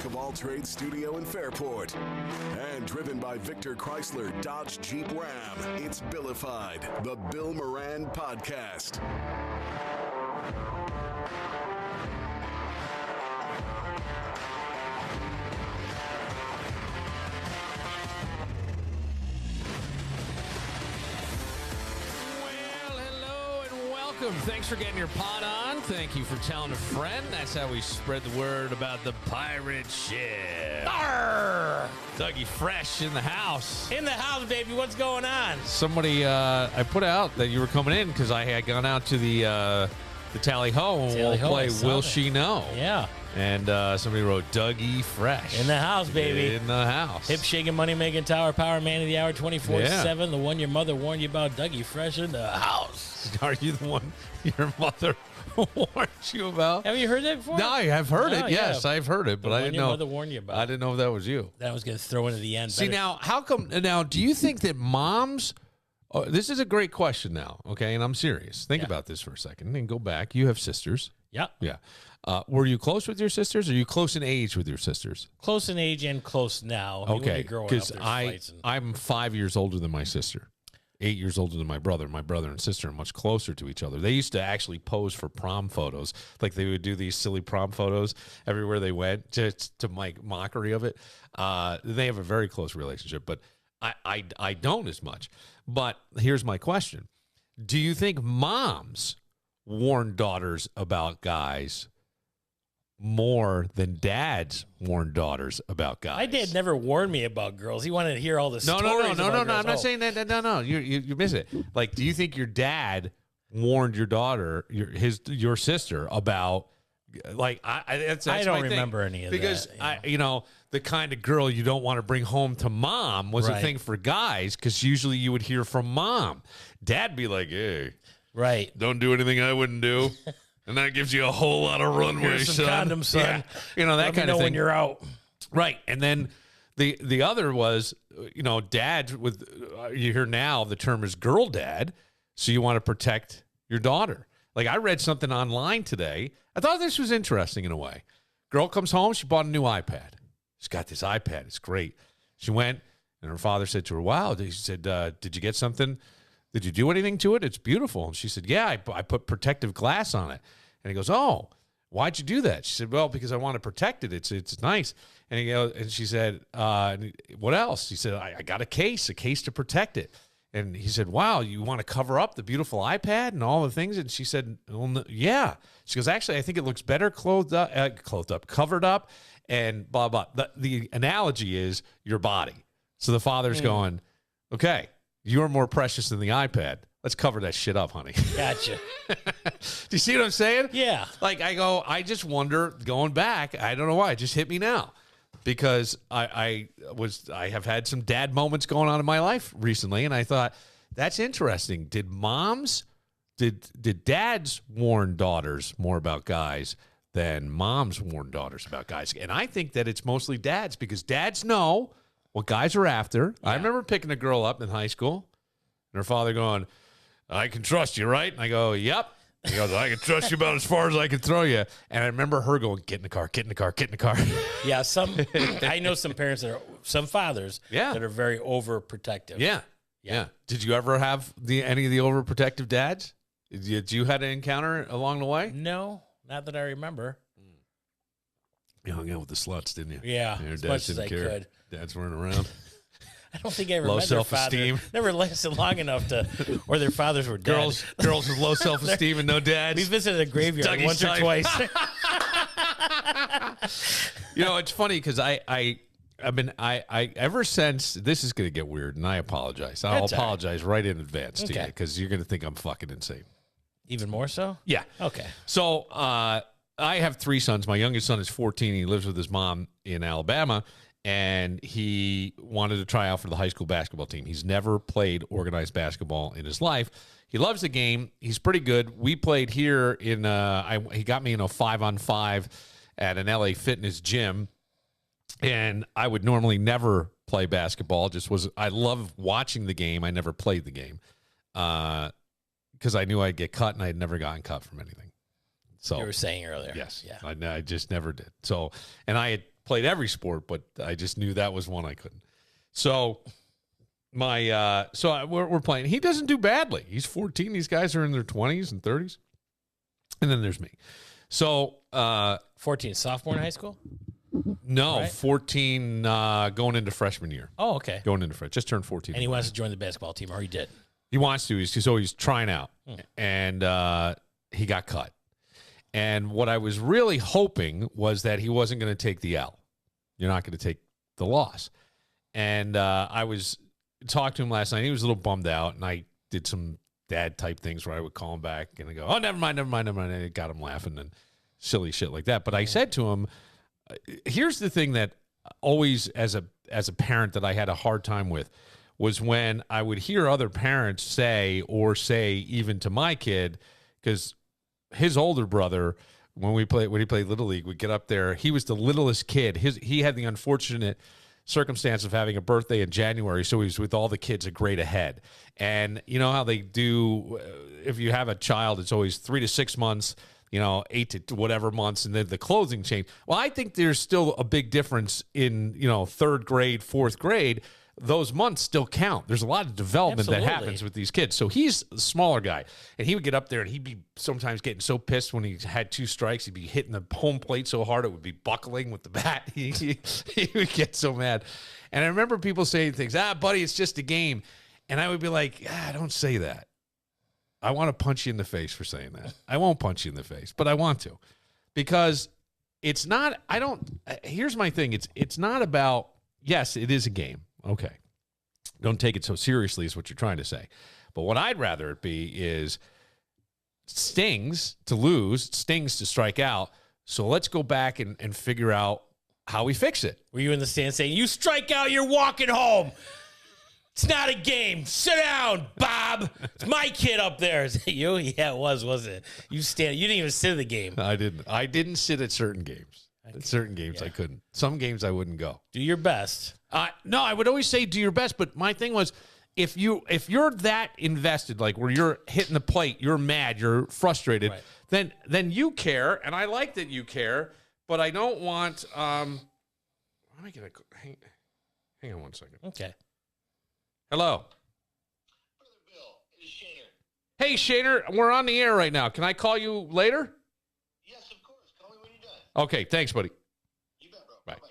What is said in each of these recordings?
of all trades studio in Fairport. And driven by Victor Chrysler Dodge Jeep Ram, it's Billified, the Bill Moran Podcast. Thanks for getting your pot on. Thank you for telling a friend. That's how we spread the word about the pirate ship. Arr! Dougie Fresh in the house. In the house, baby. What's going on? Somebody, I put out that you were coming in because I had gone out to the Tally Ho and we'll play Will She Know? Yeah. And somebody wrote Dougie Fresh. In the house, baby. In the house. Hip shaking, money making, tower power, man of the hour, 24/7. The one your mother warned you about, Dougie Fresh in the house. Are you the one your mother warned you about? Have you heard that before? No, I have heard it. Yes, I've heard it, but I didn't know. Your mother warned you about. I didn't know if that was you. That I was going to throw into the end. See, now, how come? Now, do you think that moms? Oh, this is a great question now, okay? And I'm serious. Think about this for a second and go back. You have sisters. Yeah. Yeah. Were you close with your sisters? Or are you close in age with your sisters? Close in age and close now. Okay, because I'm 5 years older than my sister. 8 years older than my brother. My brother and sister are much closer to each other. They used to actually pose for prom photos. Like they would do these silly prom photos everywhere they went just to make mockery of it. They have a very close relationship, but I don't as much. But here's my question. Do you think moms warn daughters about guys more than dads warn daughters about guys? My dad never warned me about girls. He wanted to hear all the stories about girls. I'm not saying that. No. You miss it. Like, do you think your dad warned your daughter, your sister, about? Like, that's I don't my remember thing. any of because that. Because the kind of girl you don't want to bring home to mom was a thing for guys, because usually you would hear from mom. Dad be like, hey, right, don't do anything I wouldn't do. And that gives you a whole lot of runway, Here's some condoms, son. Yeah. That kind of thing. When you're out. Right. And then the other was, dad with, you hear now the term is girl dad. So you want to protect your daughter. Like, I read something online today. I thought this was interesting in a way. Girl comes home. She bought a new iPad. She's got this iPad. It's great. She went and her father said to her, wow. He said, did you get something? Did you do anything to it? It's beautiful. And she said, yeah, I put protective glass on it. And he goes, oh, why'd you do that? She said, well, because I want to protect it. It's nice. And he goes, and she said, what else? He said, I got a case to protect it. And he said, wow, you want to cover up the beautiful iPad and all the things? And she said, well, no, yeah. She goes, actually, I think it looks better covered up, and blah, blah. The analogy is your body. So the father's going, okay, you're more precious than the iPad. Let's cover that shit up, honey. Gotcha. Do you see what I'm saying? Yeah. Like, I just wonder, going back, I don't know why, it just hit me now. Because I have had some dad moments going on in my life recently, and I thought, that's interesting. Did dads warn daughters more about guys than moms warn daughters about guys? And I think that it's mostly dads, because dads know what guys are after. Yeah. I remember picking a girl up in high school, and her father going, I can trust you, right? And I go, yep. He goes, I can trust you about as far as I can throw you. And I remember her going, get in the car, get in the car, get in the car. Yeah, I know some parents some fathers that are very overprotective. Yeah. Did you ever have any of the overprotective dads? Did you had an encounter along the way? No, not that I remember. You hung out with the sluts, didn't you? Yeah, as much as I could. Dads weren't around. I don't think I ever low met their self-esteem. father. Never lasted long enough or their fathers were dead. Girls with low self-esteem and no dads. We visited a graveyard once or twice. It's funny because I ever since, this is going to get weird, and I apologize. I'll apologize right in advance to you, because you're going to think I'm fucking insane. Even more so? Yeah. Okay. So I have 3 sons. My youngest son is 14. He lives with his mom in Alabama. And he wanted to try out for the high school basketball team. He's never played organized basketball in his life. He loves the game. He's pretty good. We played here in he got me in a 5-on-5 at an LA Fitness gym. And I would normally never play basketball. I love watching the game. I never played the game because I knew I'd get cut, and I had never gotten cut from anything. So you were saying earlier. Yes. Yeah. I just never did. So, and I had played every sport, but I just knew that was one I couldn't. So we're playing. He doesn't do badly. He's 14. These guys are in their 20s and 30s. And then there's me. So 14, sophomore in high school? No, Right. 14 going into freshman year. Oh, okay. Going into freshman. Just turned 14. And he wants to join the basketball team, or he did. He wants to. He's trying out. And he got cut. And what I was really hoping was that he wasn't going to take the L. You're not going to take the loss. And I was talking to him last night. He was a little bummed out, and I did some dad-type things where I would call him back, and I go, oh, never mind. And it got him laughing and silly shit like that. But I said to him, here's the thing that always, as a parent, that I had a hard time with, was when I would hear other parents say even to my kid, because his older brother, when he played Little League, would get up there. He was the littlest kid. He had the unfortunate circumstance of having a birthday in January, so he was with all the kids a grade ahead. And you know how they do, if you have a child, it's always 3 to 6 months, 8 to whatever months, and then the clothing change. Well, I think there's still a big difference in, 3rd grade, 4th grade. Those months still count. There's a lot of development that happens with these kids. So he's a smaller guy, and he would get up there, and he'd be sometimes getting so pissed when he had 2 strikes. He'd be hitting the home plate so hard it would be buckling with the bat. He would get so mad. And I remember people saying things, buddy, it's just a game. And I would be like, don't say that. I want to punch you in the face for saying that. I won't punch you in the face, but I want to. Because it's not, here's my thing. It's not about, yes, it is a game. Okay. Don't take it so seriously is what you're trying to say. But what I'd rather it be is stings to lose, stings to strike out. So let's go back and figure out how we fix it. Were you in the stand saying, you strike out, you're walking home? It's not a game. Sit down, Bob. It's my kid up there. Is it you? Yeah, it was, wasn't it? You didn't even sit in the game. I didn't sit at certain games. At certain games, I couldn't. Some games I wouldn't go. Do your best. No, I would always say do your best. But my thing was, if you're that invested, like where you're hitting the plate, you're mad, you're frustrated, right, then you care, and I like that you care. But I don't want. Let me get hang on one second. Okay. Hello. Brother Bill, it is Shaner. Hey, Shaner, we're on the air right now. Can I call you later? Yes, of course. Call me when you're done. Okay, thanks, buddy. You bet, bro. Bye. Bye.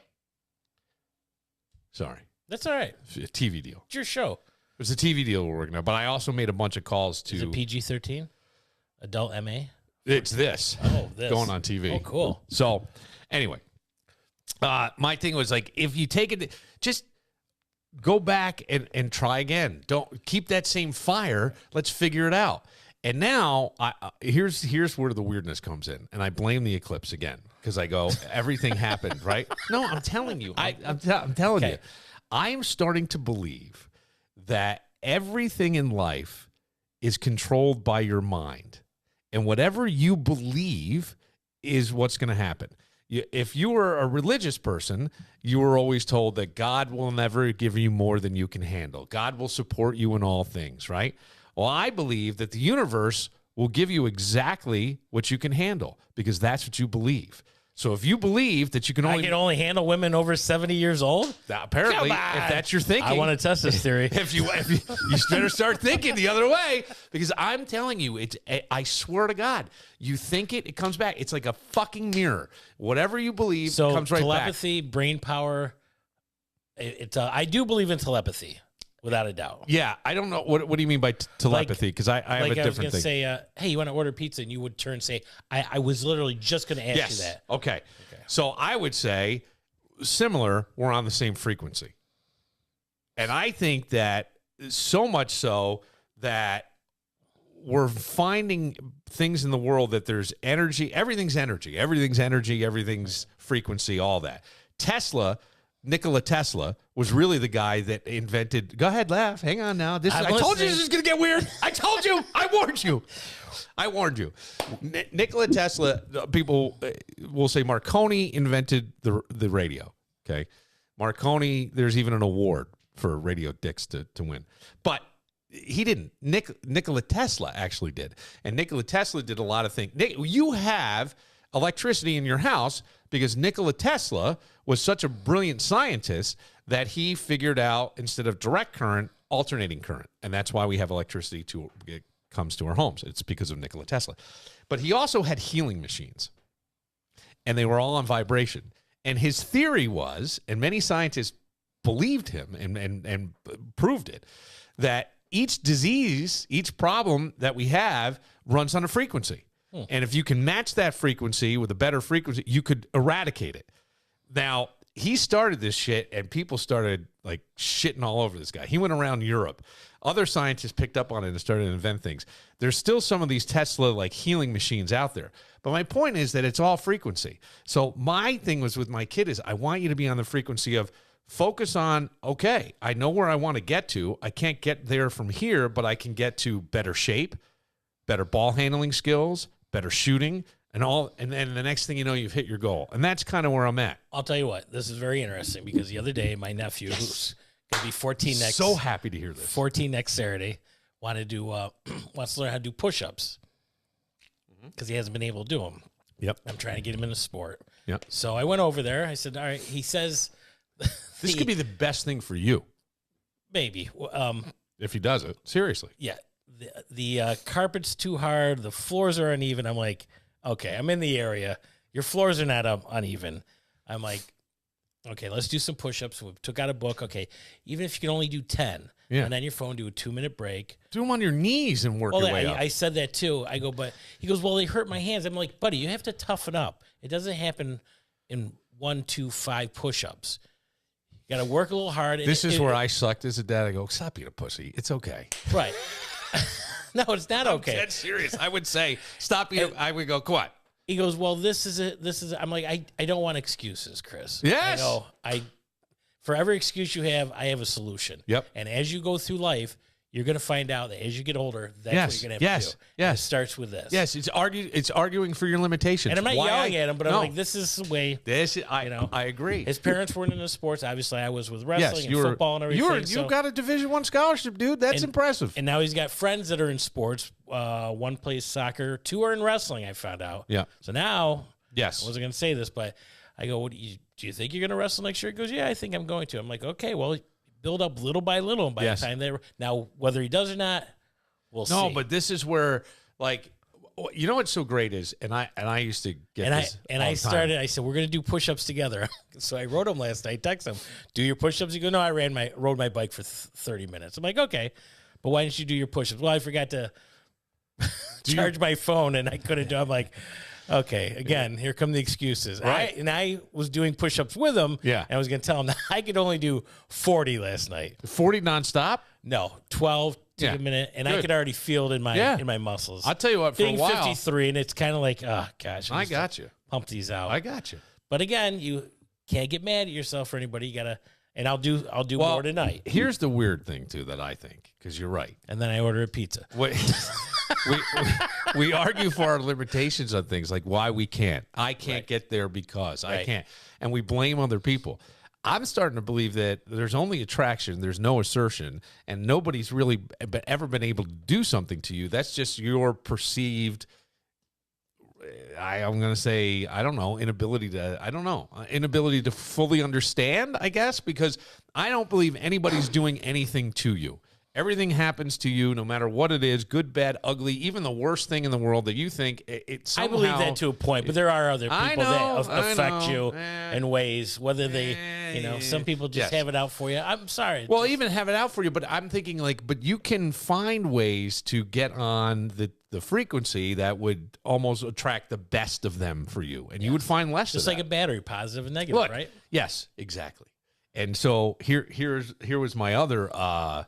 Sorry. That's all right. It's a TV deal. It's your show. It's a TV deal we're working on, but I also made a bunch of calls to... Is it PG-13? Adult MA? It's this. Oh, this. Going on TV. Oh, cool. So, anyway, my thing was like, if you take it, just go back and try again. Don't keep that same fire. Let's figure it out. And now, here's where the weirdness comes in, and I blame the eclipse again because I go, everything happened, right? No, I'm telling you. I'm telling you. I am starting to believe that everything in life is controlled by your mind. And whatever you believe is what's going to happen. If you were a religious person, you were always told that God will never give you more than you can handle. God will support you in all things, right? Well, I believe that the universe will give you exactly what you can handle because that's what you believe. So if you believe that you can only... I can only handle women over 70 years old? Apparently, if that's your thinking... I want to test this theory. if you better start thinking the other way because I'm telling you, I swear to God, you think it comes back. It's like a fucking mirror. Whatever you believe comes right back. Telepathy, brain power, I do believe in telepathy. Without a doubt. Yeah, I don't know. What do you mean by telepathy? Because I have a different thing. I was going to say, hey, you want to order pizza? And you would turn and say, I was literally just going to ask you that. Okay. So I would say, similar, we're on the same frequency. And I think that so much so that we're finding things in the world that there's energy. Everything's energy. Everything's energy. Everything's frequency, all that. Nikola Tesla was really the guy that invented. Go ahead, laugh. Hang on now. I told you this is going to get weird. I told you. I warned you. I warned you. Nikola Tesla. People will say Marconi invented the radio. Okay, Marconi. There's even an award for radio dicks to win, but he didn't. Nikola Tesla actually did, and Nikola Tesla did a lot of things. You have electricity in your house because Nikola Tesla was such a brilliant scientist that he figured out, instead of direct current, alternating current. And that's why we have electricity it comes to our homes. It's because of Nikola Tesla. But he also had healing machines, and they were all on vibration. And his theory was, and many scientists believed him and proved it, that each disease, each problem that we have runs on a frequency. And if you can match that frequency with a better frequency, you could eradicate it. Now, he started this shit, and people started like shitting all over this guy. He went around Europe. Other scientists picked up on it and started to invent things. There's still some of these Tesla like healing machines out there. But my point is that it's all frequency. So my thing was with my kid is I want you to be on the frequency of focus on, okay, I know where I want to get to. I can't get there from here, but I can get to better shape, better ball handling skills, better shooting, and then the next thing you know, you've hit your goal. And that's kind of where I'm at. I'll tell you what, this is very interesting because the other day, my nephew, who's going to be 14 next. So happy to hear this. 14 next Saturday, wants to learn how to do push-ups because he hasn't been able to do them. Yep. I'm trying to get him in the sport. Yep. So I went over there. I said, all right, he says. This could be the best thing for you. Maybe. If he does it. Seriously. Yeah. The carpet's too hard. The floors are uneven. I'm like, okay, I'm in the area. Your floors are not uneven. I'm like, okay, let's do some push-ups. We took out a book. Okay, even if you can only do 10, and on your phone, do a 2-minute break. Do them on your knees and work your way up. I said that too. I go, but he goes, well, they hurt my hands. I'm like, buddy, you have to toughen up. It doesn't happen in 1, 2, 5 push-ups. You got to work a little hard. This is where I sucked as a dad. I go, stop being a pussy. It's okay. Right. No, it's not okay. I'm dead serious. I would say, stop being. I would go, come on. He goes, well, this is it. I'm like, I don't want excuses, Chris. Yes. I go, for every excuse you have, I have a solution. Yep. And as you go through life, you're going to find out that as you get older, that's what you're going to have to do. Yes. And it starts with this. Yes. It's arguing for your limitations. And I'm not yelling at him, but I'm like, this is the way. I agree. His parents weren't into sports. Obviously, I was with wrestling and football and everything. You got a Division I scholarship, dude. That's impressive. And now he's got friends that are in sports. One plays soccer, 2 are in wrestling, I found out. Yeah. So now, yes, I wasn't going to say this, but I go, do you think you're going to wrestle next year? He goes, yeah, I think I'm going to. I'm like, okay, well, build up little by little. And by the time now, whether he does or not, we'll see. No, but this is where, like, you know what's so great is, and I used to get this. I said, we're going to do push-ups together. So I wrote him last night, text him, do your push-ups? He goes, no, I rode my bike for 30 minutes. I'm like, okay, but why didn't you do your push-ups? Well, I forgot to charge my phone and I couldn't do it. I'm like, okay, again, here come the excuses. Right. I was doing push-ups with him. Yeah. And I was going to tell him that I could only do 40 last night. 40 nonstop? No, 12 to a minute. And I could already feel it in my muscles. I'll tell you what, for being a while. 53, and it's kind of like, oh, gosh. I got you. Pump these out. I got you. But again, you can't get mad at yourself or anybody. You got to, and I'll do more tonight. Here's the weird thing, too, that I think, because you're right. And then I order a pizza. We argue for our limitations on things, like why we can't. I can't get there because I can't. And we blame other people. I'm starting to believe that there's only attraction, there's no assertion, and nobody's really ever been able to do something to you. That's just your perceived, I'm going to say, inability to fully understand, I guess, because I don't believe anybody's doing anything to you. Everything happens to you, no matter what it is, good, bad, ugly, even the worst thing in the world that you think it somehow... I believe that to a point, but there are other people that affect you in ways, whether they, some people just have it out for you. I'm sorry. Well, even have it out for you, but I'm thinking but you can find ways to get on the frequency that would almost attract the best of them for you, and you would find less just of like a battery, positive and negative, right? Yes, exactly. And so here was my other...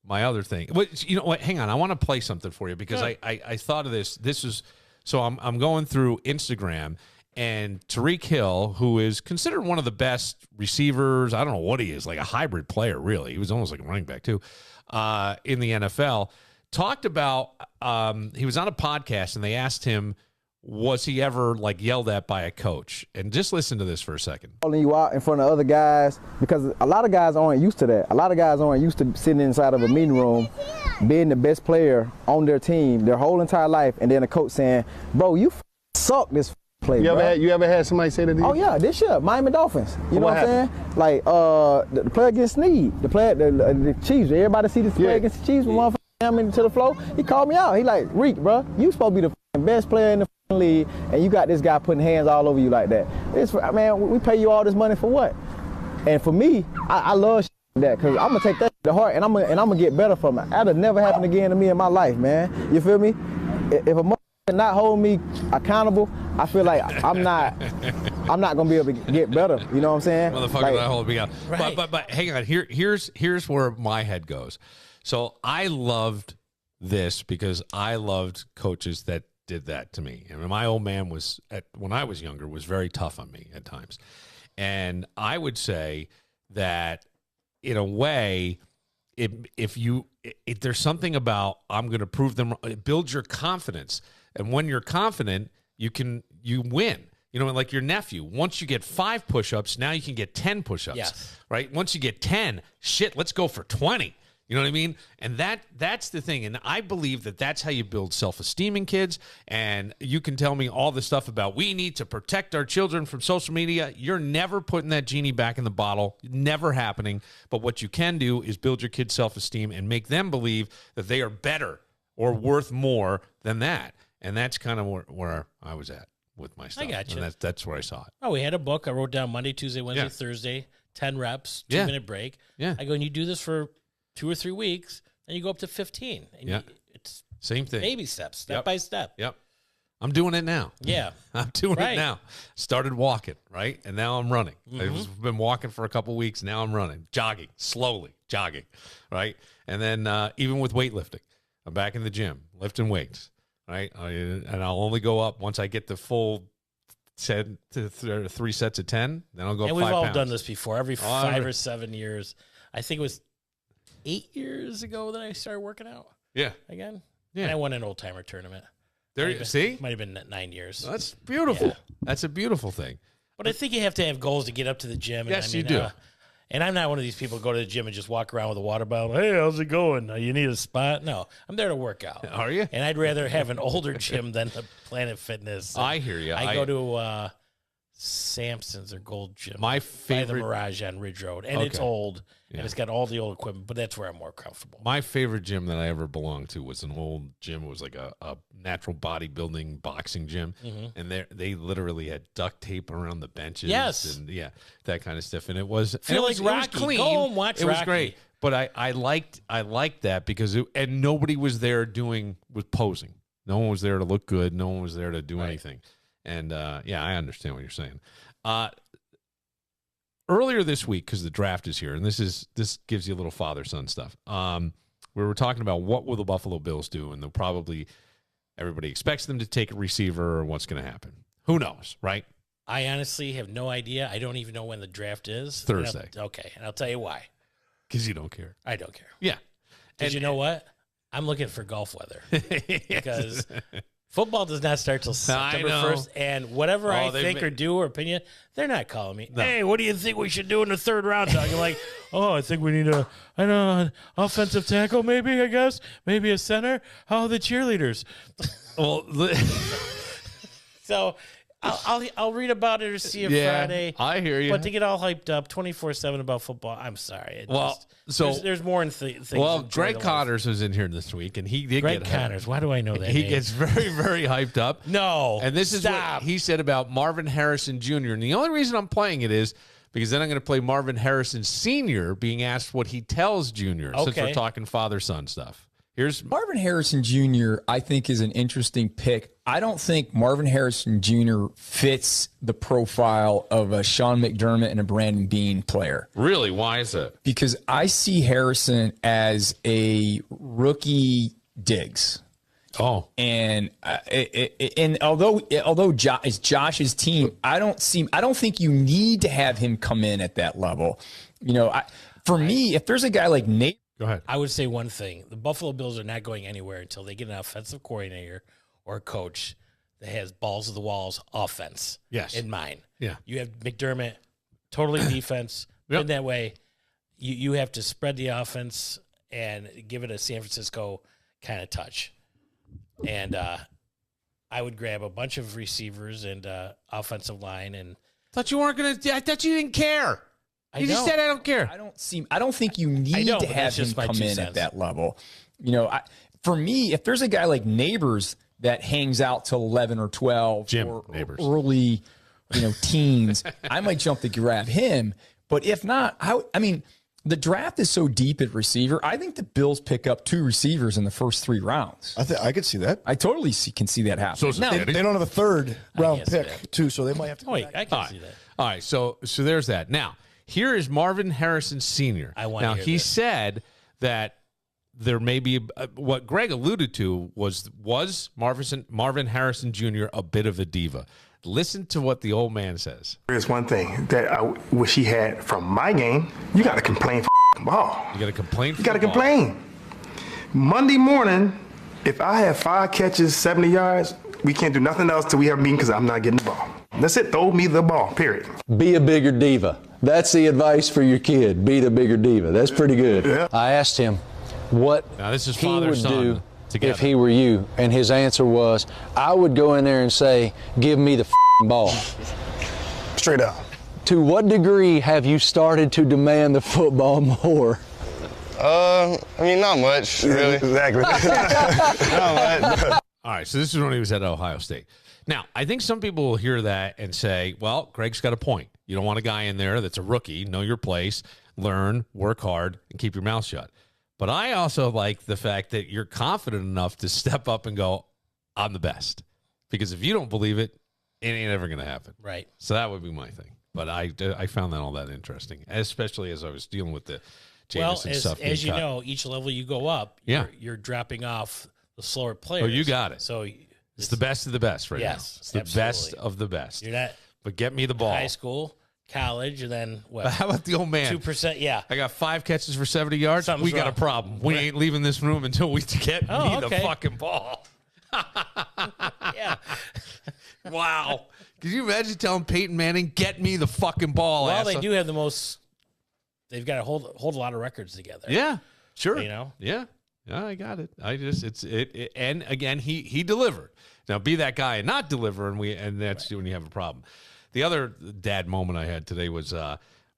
my other thing. But you know what? Hang on. I want to play something for you because I thought of this. This is so I'm going through Instagram, and Tyreek Hill, who is considered one of the best receivers, I don't know what he is, like a hybrid player, really. He was almost like a running back too, in the NFL, talked about he was on a podcast and they asked him, was he ever like yelled at by a coach? And just listen to this for a second. Calling you out in front of other guys, because a lot of guys aren't used to that. A lot of guys aren't used to sitting inside of a meeting room, being the best player on their team their whole entire life, and then a coach saying, bro, you suck this play. You bruh. ever had somebody say that to you? Oh yeah, this year, Miami Dolphins. You know What what I'm saying? Like the player against Snead, the Chiefs. Everybody see this play against the Chiefs when motherfucker came into the flow. He called me out. He like, Reek, bro, you supposed to be the best player in the league, and you got this guy putting hands all over you like that. Man, we pay you all this money for what? And for me, I love that because I'm gonna take that to heart and I'm gonna get better from it. That'll never happen again to me in my life, man. You feel me? If a motherfucker not hold me accountable, I feel like I'm not gonna be able to get better. You know what I'm saying? Motherfucker like, not hold me out. Right. But hang on. Here's where my head goes. So I loved this because I loved coaches that did that to me. I mean, my old man when I was younger was very tough on me at times. And I would say that in a way, if there's something about I'm going to prove them, it builds your confidence. And when you're confident, you win. You know, like your nephew, once you get 5 push-ups, now you can get 10 push-ups, Yes. right? Once you get 10, shit, let's go for 20. You know what I mean? And that's the thing. And I believe that that's how you build self-esteem in kids. And you can tell me all the stuff about we need to protect our children from social media. You're never putting that genie back in the bottle. Never happening. But what you can do is build your kids' self-esteem and make them believe that they are better or worth more than that. And that's kind of where I was at with my stuff. I got you. And that's where I saw it. Oh, we had a book. I wrote down Monday, Tuesday, Wednesday, Yeah. Thursday, 10 reps, 2 Yeah. minute break. Yeah. I go, and you do this for 2 or 3 weeks, and you go up to 15. And Yeah. it's Same thing. baby steps, step Yep. by step. Yep. I'm doing it now. Yeah. I'm doing Right. it now. Started walking, right? And now I'm running. Mm-hmm. I've been walking for a couple weeks. Now I'm running, jogging, slowly jogging, right? And then even with weightlifting, I'm back in the gym, lifting weights, right? And I'll only go up once I get the full 3 sets of 10. Then I'll go And up we've 5 all pounds. done this before. Every Oh, 5 or 7 years. I think it was 8 years ago that I started working out Yeah. again. Yeah. And I won an old timer tournament. There Might you have see? been- Might have been 9 years. That's beautiful. Yeah. That's a beautiful thing. But I think you have to have goals to get up to the gym. And Yes, I you mean, do. And I'm not one of these people who go to the gym and just walk around with a water bottle. Hey, how's it going? You need a spot? No, I'm there to work out. Are you? And I'd rather have an older gym than the Planet Fitness. I hear you. I go to Sampson's or Gold Gym. My by the favorite Mirage on Ridge Road. And it's Okay. old. Yeah. And it's got all the old equipment, but that's where I'm more comfortable. My favorite gym that I ever belonged to was an old gym. It was like a natural bodybuilding boxing gym, and they literally had duct tape around the benches. Yes. and yeah, that kind of stuff. And it was Feel and it like was, it was Rocky. clean. Go home, watch It was Rocky. great, but I liked that because and nobody was there was posing. No one was there to look good. No one was there to do anything. And yeah, I understand what you're saying. Earlier this week, because the draft is here, and this gives you a little father-son stuff. We were talking about what will the Buffalo Bills do, and they'll probably everybody expects them to take a receiver, or what's going to happen. Who knows, right? I honestly have no idea. I don't even know when the draft is. Thursday. Okay, and I'll tell you why. Because you don't care. I don't care. Yeah. Because you know what? I'm looking for golf weather. Because football does not start till September know. 1st. And whatever I they think ma- or do or opinion, they're not calling me. Hey, what do you think we should do in the 3rd round? So I'm like, I think we need an offensive tackle maybe, I guess. Maybe a center. How are the cheerleaders? Well, So I'll read about it or see it yeah, Friday. I hear you. But to get all hyped up 24/7 about football, I'm sorry. There's more in things. well, in Greg life. Connors was in here this week, and he did Greg get Connors. Why do I know that? He name? gets very, very hyped up. No. And this is stop. what he said about Marvin Harrison Jr. And the only reason I'm playing it is because then I'm going to play Marvin Harrison Sr. being asked what he tells Jr. Since Okay. we're talking father-son stuff. Here's Marvin Harrison Jr., I think, is an interesting pick. I don't think Marvin Harrison Jr. fits the profile of a Sean McDermott and a Brandon Bean player really, why is that? because I see Harrison as a rookie Diggs. Oh, And although it's Josh's team, I don't think you need to have him come in at that level. You know, for me, if there's a guy like Nate. go ahead. I would say one thing. The Buffalo Bills are not going anywhere until they get an offensive coordinator or a coach that has balls to the walls offense Yes. in mind. Yeah. You have McDermott, totally defense. Yep. In that way, you have to spread the offense and give it a San Francisco kind of touch. And I would grab a bunch of receivers and offensive line, and Thought you weren't gonna. I thought you didn't care. You just said I don't care. I don't think you need to have him come in at that level. You know, for me, if there's a guy like Neighbors that hangs out till 11 or 12 or Neighbors. early, teens, I might jump to grab him. But if not, I mean, the draft is so deep at receiver. I think the Bills pick up 2 receivers in the first 3 rounds. I could see that. I totally can see that happening. So They don't have a 3rd round pick, too, so they might have to. I can see that. All right, so there's that. Now, here is Marvin Harrison Sr. Now, he said that there may be what Greg alluded to was Marvin Harrison Jr. a bit of a diva. Listen to what the old man says. There's one thing that I wish he had from my game. You got to complain for ball. You got to complain for You got to complain. Monday morning, if I have 5 catches, 70 yards, we can't do nothing else till we have a meeting because I'm not getting the ball. That's it. Throw me the ball, period. Be a bigger diva. That's the advice for your kid. Be the bigger diva. That's pretty good. Yeah. I asked him what he would do if he were you, and his answer was, I would go in there and say, give me the ball. Straight up. To what degree have you started to demand the football more? I mean, not much, really. Exactly. Not much. All right, so this is when he was at Ohio State. Now, I think some people will hear that and say, well, Greg's got a point. You don't want a guy in there that's a rookie. Know your place, learn, work hard, and keep your mouth shut. But I also like the fact that you're confident enough to step up and go, I'm the best. Because if you don't believe it, it ain't ever going to happen. Right. So that would be my thing. But I found that all that interesting, especially as I was dealing with the Jameson stuff. As you know, each level you go up, you're dropping off the slower players. Oh, you got it. So it's the best of the best right now. Yes, It's the best of the best. You're not But get me the ball. high school, college, and then what? But how about the old man? 2%, yeah. I got 5 catches for 70 yards. Something's we got wrong. a problem. We ain't leaving this room until we get me the okay. fucking ball. Yeah. Wow. Could you imagine telling Peyton Manning, get me the fucking ball? Well, they asshole? do have the most. They've got to hold a lot of records together. Yeah, sure. You know? Yeah, I got it. And again, he delivered. Now, be that guy and not deliver, and that's when you have a problem. The other dad moment I had today was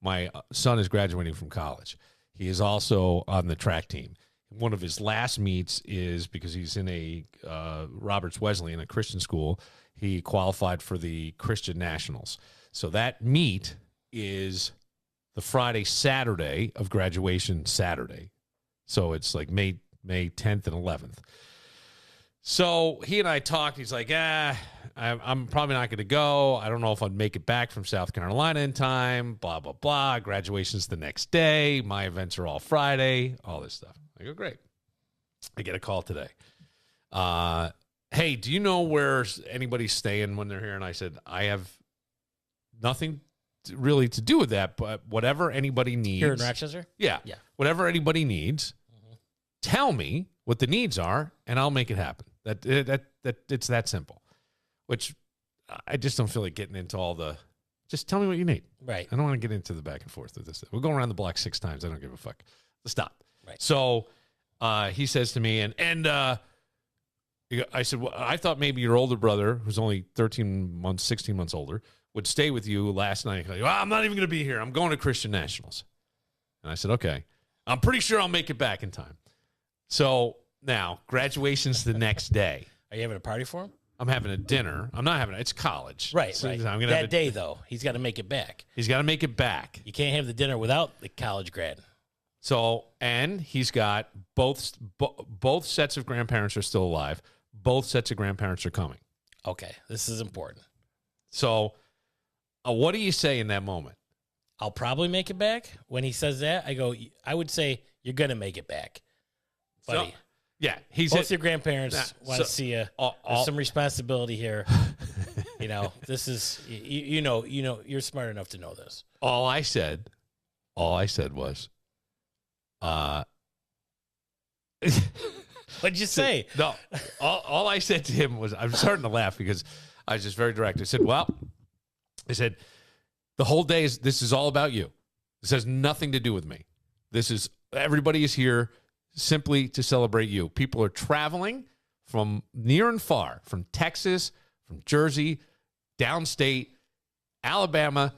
my son is graduating from college. He is also on the track team. One of his last meets is because he's in a Roberts Wesley in a Christian school. He qualified for the Christian Nationals. So that meet is the Saturday of graduation Saturday. So it's like May 10th and 11th. So he and I talked. He's like, I'm probably not going to go. I don't know if I'd make it back from South Carolina in time, blah, blah, blah. Graduation's the next day. My events are all Friday, all this stuff. I go, great. I get a call today. Hey, do you know where anybody's staying when they're here? And I said, I have nothing really to do with that, but whatever anybody needs. Here in Rochester? Yeah. Whatever anybody needs, tell me what the needs are, and I'll make it happen. That it's that simple. Which I just don't feel like getting into all the. Just tell me what you need. Right. I don't want to get into the back and forth of this. We're going around the block 6 times. I don't give a fuck. Let's stop. Right. So he says to me, and I said, well, I thought maybe your older brother, who's only 16 months older, would stay with you last night. Like, well, I'm not even going to be here. I'm going to Christian Nationals. And I said, okay. I'm pretty sure I'll make it back in time. So now graduation's the next day. Are you having a party for him? I'm having a dinner. I'm not having it. It's college. Right, So right. I'm gonna have That day, though, he's got to make it back. He's got to make it back. You can't have the dinner without the college grad. So, and he's got both sets of grandparents are still alive. Both sets of grandparents are coming. Okay, this is important. So, what do you say in that moment? I'll probably make it back. When he says that, I would say, you're going to make it back. Buddy. So, yeah. Both your grandparents want to see you. There's some responsibility here. This is, you know, you're smart enough to know this. All I said was, What'd you say? No, all I said to him was, I'm starting to laugh because I was just very direct. I said, the whole day this is all about you. This has nothing to do with me. Everybody is here simply to celebrate you. People are traveling from near and far, from Texas, from Jersey, downstate, Alabama,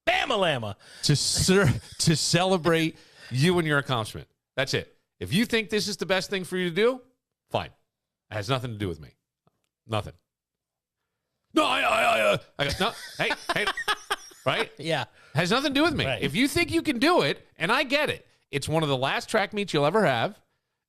Bama-lama. to celebrate you and your accomplishment. That's it. If you think this is the best thing for you to do, fine. It has nothing to do with me. Nothing. No, I no, hey, right? Yeah. Has nothing to do with me. Right. If you think you can do it, and I get it, it's one of the last track meets you'll ever have,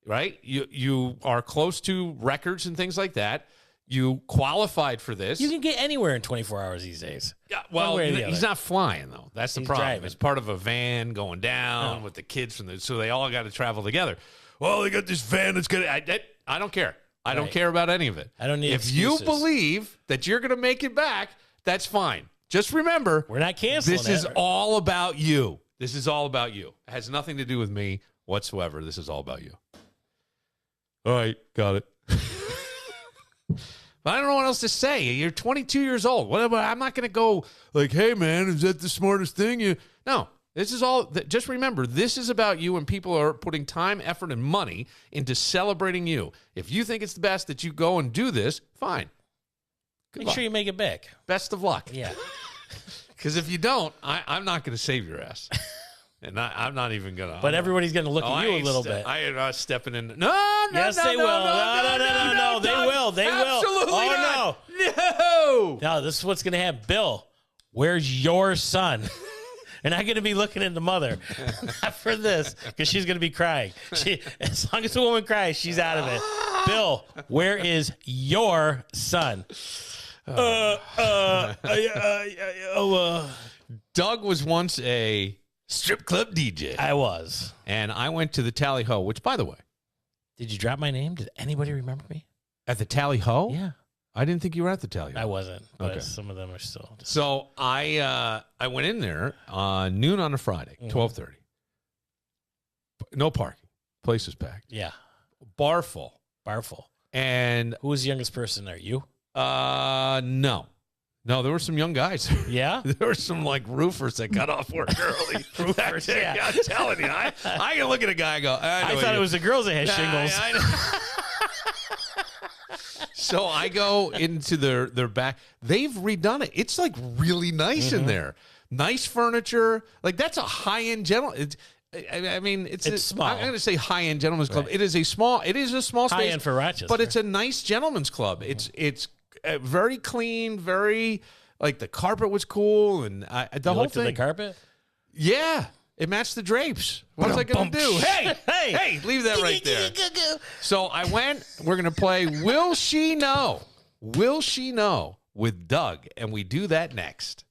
right? You are close to records and things like that. You qualified for this. You can get anywhere in 24 hours these days. Yeah, well, he's not flying, though. That's the problem. Driving. It's part of a van going down with the kids from so they all got to travel together. Well, they got this van that's going to... I don't care. I don't care about any of it. I don't need If excuses. you believe that you're going to make it back, that's fine. Just remember, we're not canceling this is all about you. This is all about you. It has nothing to do with me whatsoever. This is all about you. All right, got it. But I don't know what else to say. You're 22 years old. Whatever. I'm not going to go like, hey, man, is that the smartest thing? No, this is all. Just remember, this is about you, and people are putting time, effort, and money into celebrating you. If you think it's the best that you go and do this, fine. Make sure you make it back. Best of luck. Yeah. Because if you don't, I'm not going to save your ass. And I'm not even going to. But everybody's going to look at you a little bit. I am not stepping in. No, yes, they will. No, they will. They will. Absolutely not. No. No, this is what's going to happen. Bill, where's your son? And I'm going to be looking at the mother. Not for this, because she's going to be crying. As long as the woman cries, she's out of it. Bill, where is your son? Doug was once a strip club DJ. I was. And I went to the Tally Ho, which, by the way. Did you drop my name? Did anybody remember me? At the Tally Ho? Yeah. I didn't think you were at the Tally Ho. I wasn't, but some of them are still. So I went in there noon on a Friday, 12:30. No parking. Place was packed. Yeah. Bar full. And who was the youngest person there? You? No, there were some young guys. Yeah? There were some like roofers that got off work early. Roofers, yeah. I'm telling you. I can look at a guy and go, I thought it was the girls that had shingles. So I go into their back. They've redone it. It's like really nice in there. Nice furniture. Like that's a high-end gentleman. I mean, it's small. I'm going to say high-end gentleman's club. Right. It is a small space. High-end for Rochester. But it's a nice gentleman's club. It's very clean, very, like the carpet was cool. And the whole thing. The carpet? Yeah. It matched the drapes. What was I going to do? Hey, leave that right there. So I went, we're going to play Will She Know? Will She Know with Doug. And we do that next.